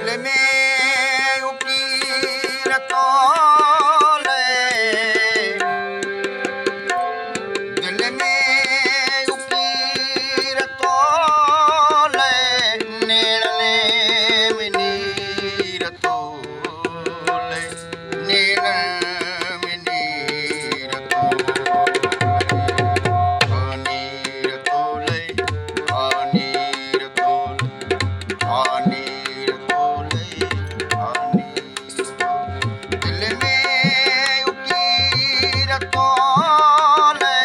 दिल में उकीर तोले, दिल में उकीर तोले, नेड़ने में नीर तोले, नेड़ में नीर तोले, नीर तोले, नीर तोले, दिल में उकीर तोले,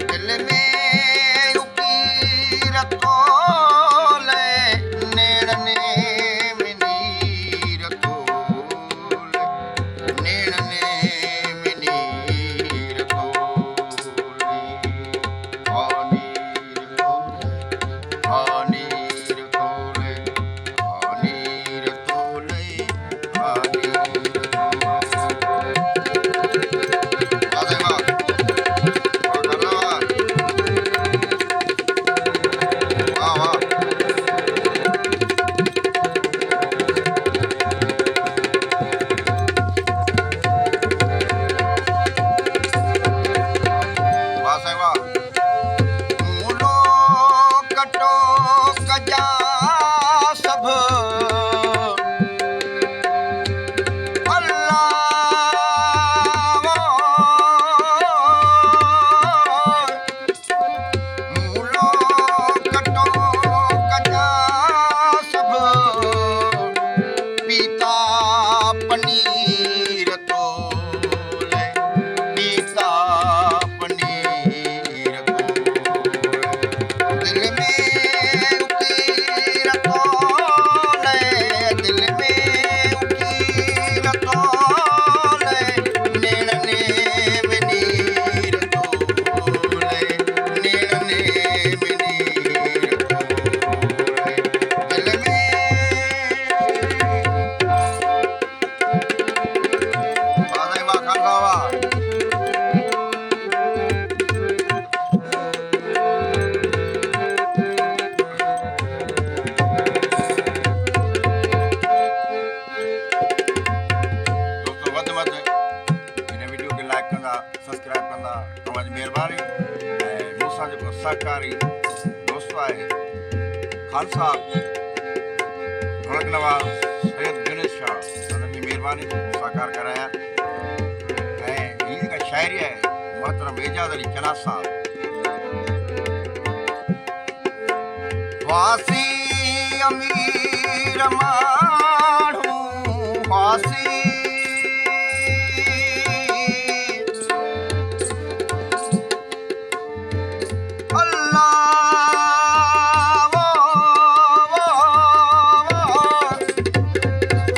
दिल में उकीर तोले, नेड़ने में नीर तोले, नेड़ने में नीर तोले, नीर तोले, नीर तोले, नीर तोले, मूलो कटो कजा सब मूलो कटो कजा सब पीता पनीर तोले, पीता पनीर तोले, दिल में उकीर तोले, दिल में उकीर तोले, नेड़ने में नीर तोले, नेड़ने में नीर तोले, दिल में दोस्तों वध वध इन वीडियो खे लाइक कंदा, सब्सक्राइब कंदा, तव्हांजी महिरबानी। ऐं मूंसां जेको सहकारी दोस्त आहे ख़ान साहब ढोलक नवाज़ सैयद जुनेद शाह, हुननि जी महिरबानी साकार कराया। ऐं हीअ जेका शाइरी आहे मोहतरम एजाज़ अली चना साहब। वासी अमीर माण्हू वासी,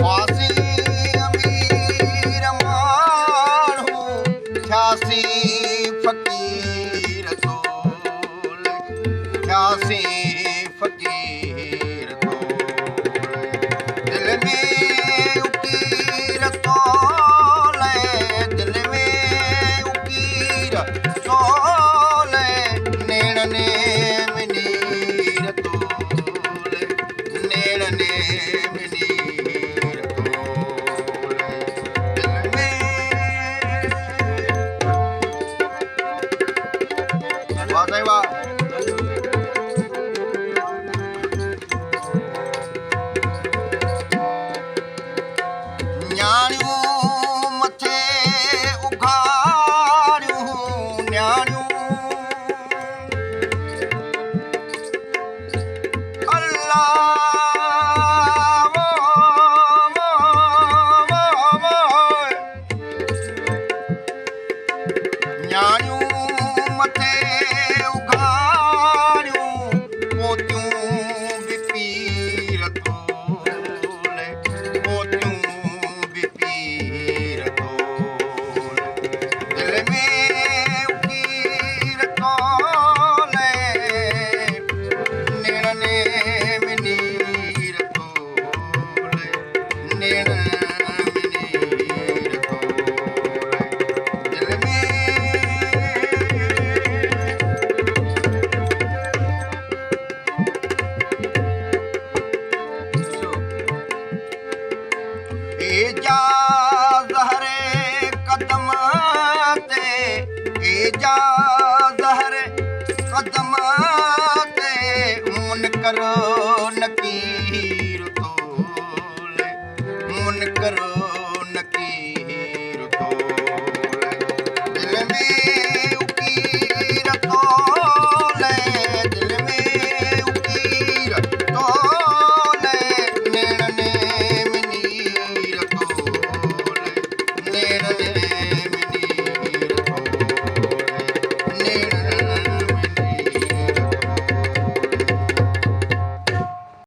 वासी अमीर माण्हू थियासी फ़क़ीर तोले, थियासी फ़क़ीर तोले, दिल में उकीर तोले, दिल में उकीर तोले, नेड़ने में नीर तोले, नेड़ने में नीर तोले, दिल में वाह भाई वाह। न्याणियूं मथे उघाड़ियूं, न्याणियूं अल्लाह न्याणियूं मथे उघाड़ियूं, पोतियूं बि पीर तोले, पोतियूं बि पीर तोले, दिल में उकीर तोले, नेड़ने